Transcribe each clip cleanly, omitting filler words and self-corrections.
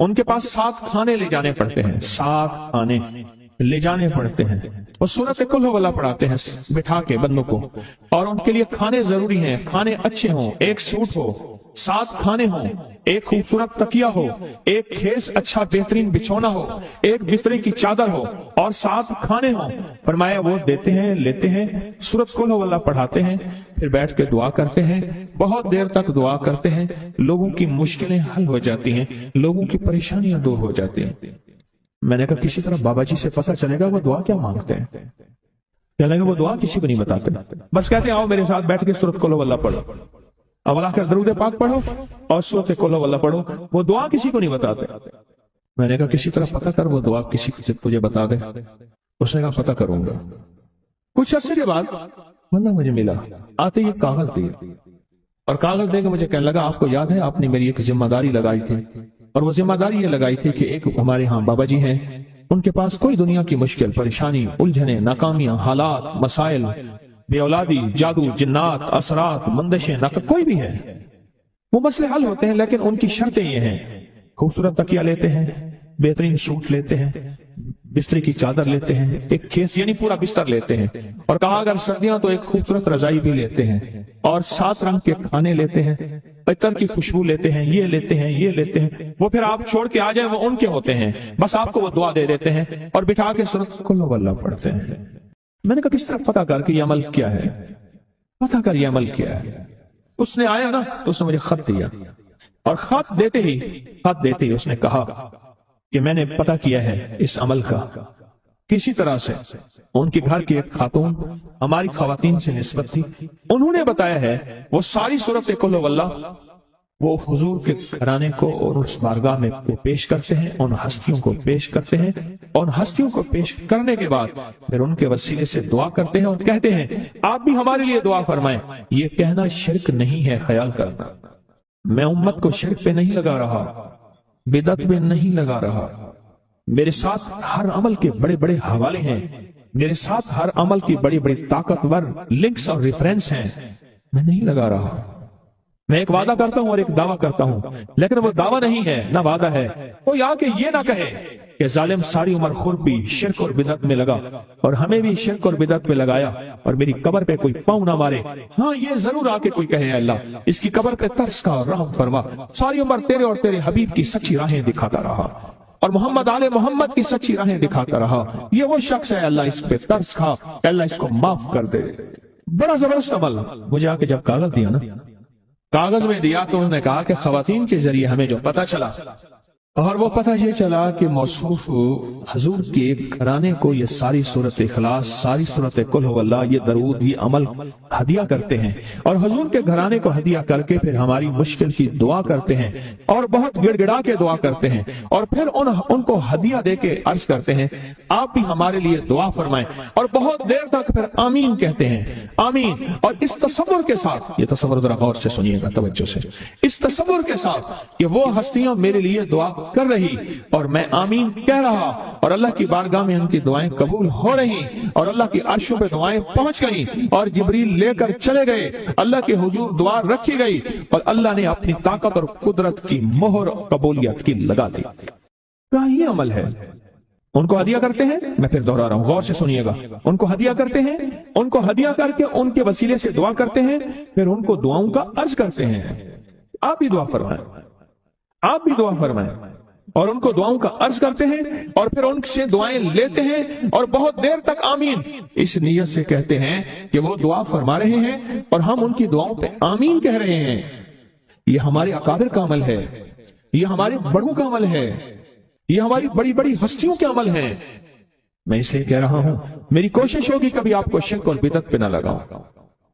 ان کے پاس 7 کھانے لے جانے پڑتے ہیں، 7 کھانے لے جانے پڑتے ہیں، وہ سورت کل ہو واللہ پڑھاتے ہیں بٹھا کے بندوں کو، اور ان کے لیے کھانے ضروری ہیں، کھانے اچھے ہوں، ایک سوٹ ہو، 7 کھانے ہوں، ایک خوبصورت تکیہ ہو، ایک خیز اچھا بہترین بچھونا ہو، ایک بسترے کی چادر ہو، اور 7 کھانے ہوں۔ فرمایا وہ دیتے ہیں، لیتے ہیں، سورت کل ہو واللہ پڑھاتے ہیں، پھر بیٹھ کے دعا کرتے ہیں، بہت دیر تک دعا کرتے ہیں، لوگوں کی مشکلیں حل ہو جاتی ہیں، لوگوں کی پریشانیاں دور ہو جاتی ہیں۔ میں نے کہا کسی طرح بابا جی سے پتہ چلے گا وہ دعا کیا مانگتے ہیں؟ چلے گا وہ دعا کسی کو نہیں بتاتے، بس کہتے ہیں آؤ میرے ساتھ بیٹھ کے سورت کل ہو واللہ پڑھو، اب اللہ کا درود پاک پڑھو اور سورت کل ہو واللہ پڑھو، وہ دعا کسی کو نہیں بتاتے۔ میں نے کہا کسی طرح پتہ کر وہ دعا کسی کو تجھے بتا دے۔ اس نے کہا پتہ کروں گا۔ کچھ عرصے کے بعد واللہ مجھے ملا، آتے یہ کاغذ دیا، اور کاغذ دے کے مجھے کہنے لگا آپ کو یاد ہے آپ نے میری ایک ذمہ داری لگائی تھی، اور وہ ذمہ داری یہ لگائی تھی کہ ایک ہمارے ہاں بابا جی ہیں، ان کے پاس کوئی دنیا کی مشکل، پریشانی، الجھنیں، ناکامیاں، حالات، مسائل، بے اولادی، جادو، جنات، اثرات، بندشیں، کوئی بھی ہے، وہ مسئلے حل ہوتے ہیں، لیکن ان کی شرطیں یہ ہیں، خوبصورت تکیہ لیتے ہیں، بہترین سوٹ لیتے ہیں، بستر کی چادر لیتے ہیں، ایک کھیس یعنی پورا بستر لیتے ہیں، اور کہا اگر سردیاں تو ایک خوبصورت رضائی بھی لیتے ہیں، اور 7 رنگ کے کھانے لیتے ہیں، عطر کی خوشبو لیتے ہیں، یہ لیتے ہیں، یہ لیتے ہیں، وہ پھر آپ چھوڑ کے آ جائیں وہ ان کے ہوتے ہیں، بس آپ کو وہ دعا دے دیتے ہیں اور بٹھا کے سورت کل ہو واللہ پڑھتے ہیں۔ میں نے کہا کس طرح پتہ کر کے یہ عمل کیا ہے، پتہ کر یہ عمل کیا ہے۔ اس نے آیا نا تو اس نے مجھے خط دیا، اور خط دیتے ہی اس نے کہا کہ میں نے پتہ کیا ہے اس عمل کا، کسی طرح سے ان کے گھر کی ایک خاتون ہماری خواتین سے نسبت تھی، انہوں نے بتایا ہے وہ ساری سورت کل ہو واللہ وہ حضور کے گھرانے کو اور اس بارگاہ میں پیش کرتے ہیں، ان ہستیوں کو پیش کرتے ہیں، اور ہستیوں کو پیش کرنے کے بعد پھر ان کے وسیلے سے دعا کرتے ہیں اور کہتے ہیں آپ بھی ہمارے لیے دعا فرمائیں۔ یہ کہنا شرک نہیں ہے، خیال کرنا میں امت کو شرک پہ نہیں لگا رہا، بدعت میں نہیں لگا رہا، میرے ساتھ ہر عمل کے بڑے بڑے حوالے ہیں، میرے ساتھ ہر عمل کی بڑی بڑی طاقتور لنکس اور ریفرنس ہیں، میں نہیں لگا رہا۔ میں ایک وعدہ کرتا ہوں اور ایک دعویٰ کرتا ہوں، لیکن وہ دعویٰ نہیں ہے نہ وعدہ ہے۔ کوئی آ کے یہ نہ کہے کہ ظالم ساری عمر خود بھی شرک اور بدعت میں لگا اور ہمیں بھی شرک اور بدعت میں لگایا، اور میری قبر پہ کوئی پاؤں نہ مارے۔ ہاں یہ ضرور آ کے کوئی کہے اللہ اس کی قبر پہ ترس کا اور رحم فرما، ساری عمر تیرے اور تیرے حبیب کی سچی راہیں دکھاتا رہا اور محمد آل محمد کی سچی راہیں دکھاتا رہا، یہ وہ شخص ہے اللہ اس پہ ترس کھا، اللہ اس کو معاف کر دے۔ بڑا زبردست عمل۔ مجھے آ کے جب کاغذ دیا نا، کاغذ میں دیا تو انہوں نے کہا کہ خواتین کے ذریعے ہمیں جو پتہ چلا، اور وہ پتہ یہ چلا کہ موصوف حضور کے گھرانے کو یہ ساری سورت اخلاص، ساری سورت کل ہو واللہ، یہ درود، یہ عمل ہدیہ کرتے ہیں، اور حضور کے گھرانے کو ہدیہ کر کے پھر ہماری مشکل کی دعا کرتے ہیں، اور بہت گڑ گڑا کے دعا کرتے ہیں، اور پھر ان کو ہدیہ دے کے عرض کرتے ہیں آپ بھی ہمارے لیے دعا فرمائیں، اور بہت دیر تک پھر آمین کہتے ہیں، آمین۔ اور اس تصور کے ساتھ، یہ تصور ذرا غور سے سنیے گا توجہ سے، اس تصور کے ساتھ کہ وہ ہستیاں میرے لیے دعا کر رہی اور میں آمین کہہ رہا، اور اللہ کی بارگاہ میں ان کی دعائیں قبول ہو رہی، اور اللہ کی عرشوں پہ دعائیں پہنچ گئیں، اور جبریل لے کر چلے گئے، اللہ کے حضور دعا رکھی گئی، اور اللہ نے اپنی طاقت اور قدرت کی مہر قبولیت کی لگا دی۔ کیا یہ عمل ہے؟ ان کو ہدیہ کرتے ہیں، میں پھر دوہرا رہا ہوں، غور سے سنیے گا، ان کو ہدیہ کرتے ہیں، ان کو ہدیہ کر کے ان کے وسیلے سے دعا کرتے ہیں، پھر ان کو دعاؤں کا عرض کرتے ہیں آپ بھی دعا فرمائیں، آپ بھی دعا فرمائیں، اور ان کو دعاؤں کا عرض کرتے ہیں، اور پھر ان سے دعائیں لیتے ہیں، اور بہت دیر تک آمین اس نیت سے کہتے ہیں کہ وہ دعا فرما رہے ہیں اور ہم ان کی دعاؤں پہ آمین کہہ رہے ہیں۔ یہ ہمارے اکابر کا عمل ہے، یہ ہمارے بڑوں کا عمل ہے، یہ ہماری بڑی بڑی ہستیوں کے عمل ہیں۔ میں اس لیے کہہ رہا ہوں میری کوشش ہوگی کبھی آپ کو شرک اور بدعت پہ نہ لگاؤں،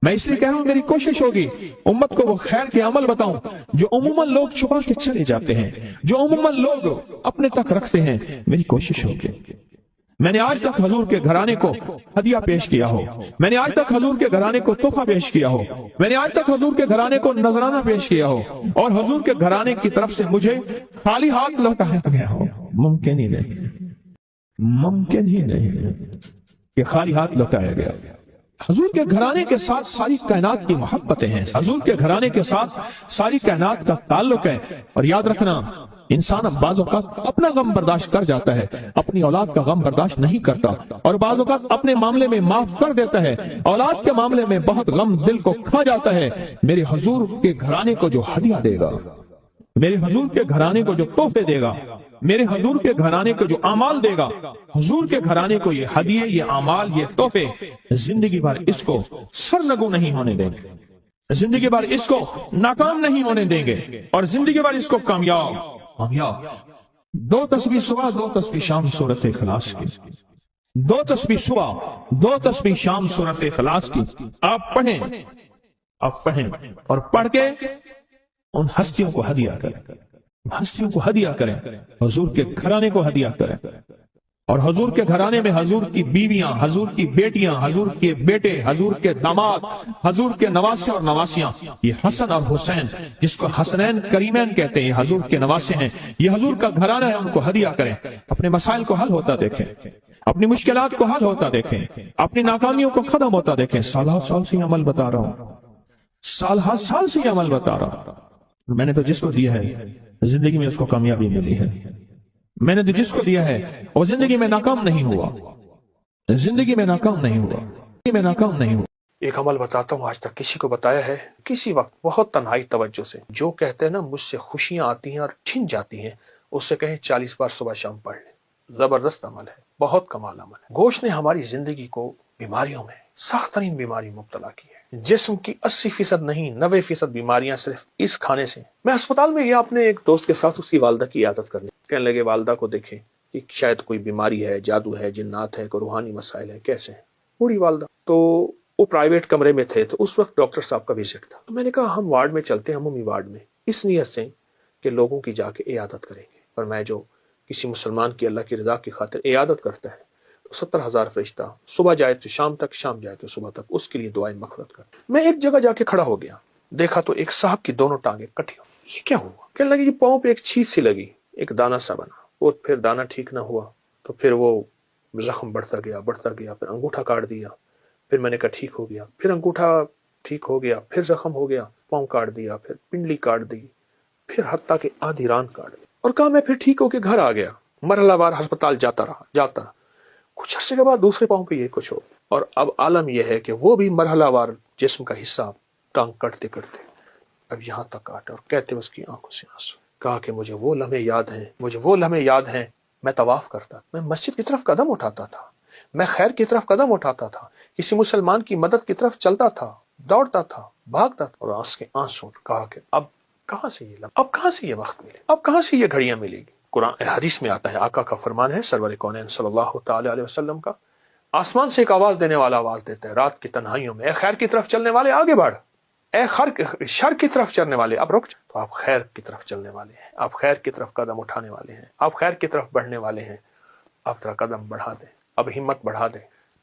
میں اس لیے کہہ رہا ہوں میری کوشش ہوگی امت کو وہ خیر کے عمل بتاؤں جو عموماً لوگ چھپا کے چلے جاتے ہیں، جو عموماً لوگ اپنے تک رکھتے ہیں۔ میری کوشش ہوگی میں نے آج تک حضور کے گھرانے کو ہدیہ پیش کیا ہو، میں نے آج تک حضور کے گھرانے کو تحفہ پیش کیا ہو، میں نے آج تک حضور کے گھرانے کو نذرانہ پیش کیا ہو، اور حضور کے گھرانے کی طرف سے مجھے خالی ہاتھ لوٹایا گیا ہو۔ ممکن ہی نہیں، ممکن ہی نہیں کہ خالی ہاتھ لوٹایا گیا۔ حضور کے گھرانے کے ساتھ ساری کائنات کی محبتیں ہیں، حضور کے گھرانے کے ساتھ ساری کائنات کا تعلق ہے، اور یاد رکھنا انسان اب بعض اوقات اپنا غم برداشت کر جاتا ہے، اپنی اولاد کا غم برداشت نہیں کرتا، اور بعض اوقات اپنے معاملے میں معاف کر دیتا ہے، اولاد کے معاملے میں بہت غم دل کو کھا جاتا ہے۔ میرے حضور کے گھرانے کو جو ہدیہ دے گا، میرے حضور کے گھرانے کو جو تحفے دے گا، میرے حضور کے گھرانے کو جو اعمال دے گا، حضور کے گھرانے کو یہ ہدیے، یہ اعمال، یہ تحفے زندگی بھر اس کو سرنگو نہیں ہونے دیں گے، زندگی بھر اس کو ناکام نہیں ہونے دیں گے، اور زندگی بھر اس کو کامیاب۔ دو تسبیح صبح، دو تسبیح شام سورۃ اخلاص کی، دو تسبیح صبح، دو تسبیح شام سورۃ اخلاص کی آپ پڑھیں، آپ پڑھیں، اور پڑھ کے ان ہستیوں کو ہدیہ کریں، ہستیوں کو ہدیہ کریں، حضور کے گھرانے کو ہدیہ کریں، اور حضور کے گھرانے میں حضور کی بیویاں، حضور کی بیٹیاں، حضور کے بیٹے، حضور کے داماد، حضور کے نواسے اور نواسیاں، یہ حسن اور حسین جس کو حسنین کریمین کہتے ہیں، یہ حضور کے نواسے ہیں، یہ حضور کا گھرانہ ہے، ان کو ہدیہ کریں، اپنے مسائل کو حل ہوتا دیکھیں، اپنی مشکلات کو حل ہوتا دیکھیں، اپنی ناکامیوں کو ختم ہوتا دیکھیں۔ سالہ سال سے یہ عمل بتا رہا ہوں، سالہ سال سے یہ عمل بتا رہا ہوں، میں نے تو جس کو دیا ہے زندگی میں اس کو کامیابی ملی ہے، میں نے تو جس کو دیا ہے وہ زندگی میں ناکام نہیں ہوا، زندگی میں ناکام نہیں ہوا، زندگی میں ناکام نہیں ہوا۔ ایک عمل بتاتا ہوں، آج تک کسی کو بتایا ہے، کسی وقت بہت تنہائی توجہ سے، جو کہتے ہیں نا مجھ سے خوشیاں آتی ہیں اور چھن جاتی ہیں، اس سے کہیں 40 بار صبح شام پڑھ لیں۔ زبردست عمل ہے، بہت کمال عمل ہے۔ گوشت نے ہماری زندگی کو بیماریوں میں سخت ترین بیماری مبتلا کی ہے، جسم کی 80% نہیں 90% بیماریاں صرف اس کھانے سے۔ میں ہسپتال میں گیا اپنے ایک دوست کے ساتھ، اس کی والدہ کی عیادت کرنے، کہنے لگے والدہ کو دیکھیں کہ شاید کوئی بیماری ہے، جادو ہے، جنات ہے، کوئی روحانی مسائل ہے، کیسے ہیں بوڑھی والدہ۔ تو وہ پرائیویٹ کمرے میں تھے، تو اس وقت ڈاکٹر صاحب کا وزٹ تھا، تو میں نے کہا ہم وارڈ میں چلتے ہیں، عمومی وارڈ میں، اس نیت سے کہ لوگوں کی جا کے عیادت کریں گے، اور میں جو کسی مسلمان کی اللہ کی رضا کی خاطر عیادت کرتا ہے تو 70,000 فرشتہ صبح جائے تو شام تک، شام جائے تو صبح تک اس کے لیے دعائیں مغفرت کر۔ میں ایک جگہ جا کے کھڑا ہو گیا، دیکھا تو ایک صاحب کی دونوں ٹانگیں کٹی ہو، یہ کیا ہوا؟ کہنے لگے یہ پاؤں پہ ایک چیز سی لگی، ایک دانہ سا بنا، وہ پھر دانہ ٹھیک نہ ہوا تو پھر وہ زخم بڑھتا گیا، پھر انگوٹھا کاٹ دیا، پھر میں نے کہا ٹھیک ہو گیا، پھر انگوٹھا ٹھیک ہو گیا، پھر زخم ہو گیا، پاؤں کاٹ دیا، پھر پنڈلی کاٹ دی، پھر حتیٰ کہ آدھی ران کاٹ دی، اور کہا میں پھر ٹھیک ہو کے گھر آ گیا، مرحلہ وار ہسپتال جاتا رہا۔ کچھ عرصے کے بعد دوسرے پاؤں پہ یہ کچھ ہو، اور اب عالم یہ ہے کہ وہ بھی مرحلہ وار جسم کا حصہ ٹانگ کٹتے کٹتے اب یہاں تک کاٹا، اور کہتے اس کی آنکھوں سے آنسو۔ کہا کہ مجھے وہ لمحے یاد ہیں، میں طواف کرتا، میں مسجد کی طرف قدم اٹھاتا تھا، میں خیر کی طرف قدم اٹھاتا تھا، کسی مسلمان کی مدد کی طرف چلتا تھا، دوڑتا تھا، بھاگتا تھا، اور آنکھ کے آنسو۔ کہا کہ اب کہاں سے یہ لمحہ، اب کہاں سے یہ وقت ملے، اب کہاں سے یہ گھڑیاں ملے گی؟ قرآن حدیث میں آتا ہے، آقا کا فرمان ہے سرور کونین صلی اللہ تعالی علیہ وسلم کا، آسمان سے ایک آواز دینے والا آواز دیتا ہے رات کی تنہائیوں میں، اے خیر کی طرف چلنے والے آگے بڑھ، اے شر کی طرف چلنے والے اب رک جا۔ تو آپ خیر کی طرف چلنے والے ہیں، آپ خیر کی طرف قدم اٹھانے والے ہیں، آپ خیر کی طرف بڑھنے والے ہیں، اب ذرا قدم بڑھا دیں، اب ہمت بڑھا دیں،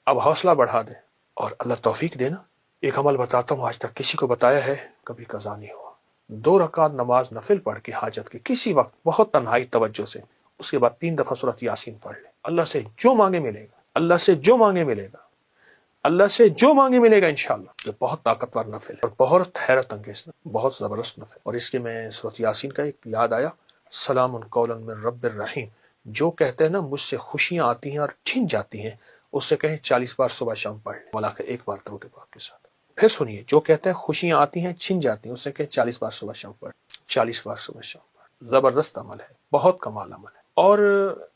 اب حوصلہ بڑھا دیں، اور اللہ توفیق دینا۔ ایک عمل بتاتا ہوں، آج تک کسی کو بتایا ہے، کبھی قضا نہیں ہوا۔ 2 رکعت نماز نفل پڑھ کے حاجت کی کسی وقت بہت تنہائی توجہ سے، اس کے بعد 3 دفعہ سورۃ یاسین پڑھ لے، اللہ سے جو مانگے ملے گا، اللہ سے جو مانگے ملے گا، اللہ سے جو مانگے ملے گا انشاءاللہ۔ یہ بہت طاقتور نفل ہے اور بہت حیرت انگیز، بہت زبردست نفل۔ اور اس کے میں سورۃ یاسین کا ایک یاد آیا، سلام قولا من رب الرحیم، جو کہتے ہیں نا مجھ سے خوشیاں آتی ہیں اور چھن جاتی ہیں، اس سے کہیں 40 بار صبح شام پڑھ لیں، ملا کے ایک بار درود پاک کے ساتھ۔ پھر سنیے، جو کہتے ہیں خوشیاں آتی ہیں چھن جاتی ہیں، اس سے کہیں 40 بار صبح شام پڑھ، 40 بار صبح شام پڑھ۔ زبردست عمل ہے، بہت کمال عمل ہے۔ اور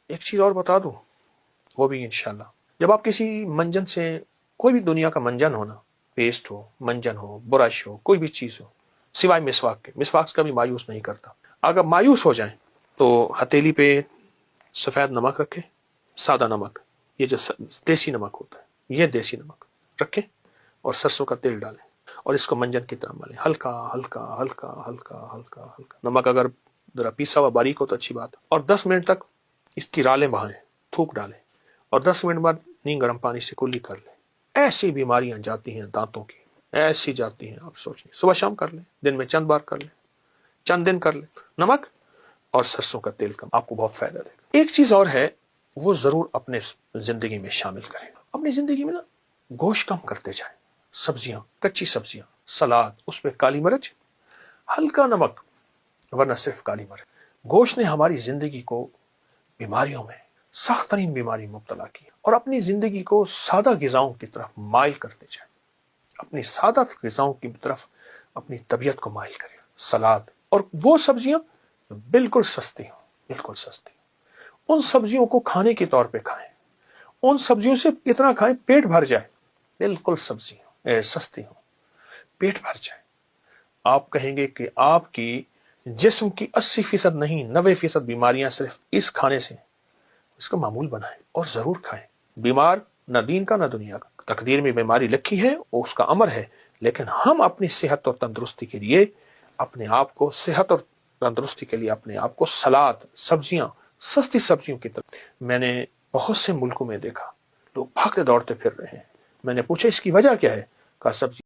ایک چیز اور بتا دوں، وہ بھی انشاءاللہ، جب آپ کسی منجن سے، کوئی بھی دنیا کا منجن ہونا، پیسٹ ہو، منجن ہو، برش ہو، کوئی بھی چیز ہو، سوائے مسواک کے، مسواک سے کبھی مایوس نہیں کرتا۔ اگر مایوس ہو جائیں تو ہتھیلی پہ سفید نمک رکھیں، سادہ نمک، یہ جو دیسی نمک ہوتا ہے، یہ دیسی نمک رکھیں، اور سرسوں کا تیل ڈالیں، اور اس کو منجن کی طرح ملیں، ہلکا ہلکا ہلکا ہلکا ہلکا ہلکا۔ نمک اگر ذرا پیسا ہوا باریک ہو تو اچھی بات ہے، اور 10 منٹ تک اس کی رالیں بہائیں، تھوک ڈالیں، اور 10 منٹ بعد نیم گرم پانی سے کلی کر لیں۔ ایسی بیماریاں جاتی ہیں دانتوں کی، ایسی جاتی ہیں، آپ سوچیں، صبح شام کر لیں، دن میں چند بار کر لیں، چند دن کر لیں، نمک اور سرسوں کا تیل کا، آپ کو بہت فائدہ دے گا۔ ایک چیز اور ہے، وہ ضرور اپنے زندگی میں شامل کریں، اپنی زندگی میں نا گوشت کم کرتے جائیں، سبزیاں، کچی سبزیاں، سلاد، اس پہ کالی مرچ، ہلکا نمک، ورنہ صرف کالی مرچ، گوشت نے ہماری زندگی کو بیماریوں میں سخت ترین بیماری مبتلا کی اور اپنی زندگی کو سادہ غذاؤں کی طرف مائل کرتے جائے، اپنی سادہ غذاؤں کی طرف اپنی طبیعت کو مائل کرے۔ سلاد اور وہ سبزیاں بالکل سستی ہوں، بالکل سستی ہوں، ان سبزیوں کو کھانے کے طور پہ کھائیں، ان سبزیوں سے اتنا کھائیں پیٹ بھر جائے، بالکل سستی ہوں، پیٹ بھر جائے۔ آپ کہیں گے کہ آپ کی جسم کی 80% نہیں 90% بیماریاں صرف اس کھانے سے، اس کا معمول بنائیں اور ضرور کھائیں۔ بیمار نہ دین کا نہ دنیا کا، تقدیر میں بیماری لکھی ہے اور اس کا امر ہے، لیکن ہم اپنی صحت اور تندرستی کے لیے اپنے آپ کو صحت اور تندرستی کے لیے اپنے آپ کو سلاد، سبزیاں، سستی سبزیوں کی طرف۔ میں نے بہت سے ملکوں میں دیکھا لوگ بھاگتے دوڑتے پھر رہے ہیں، میں نے پوچھا اس کی وجہ کیا ہے؟ کہا سبزی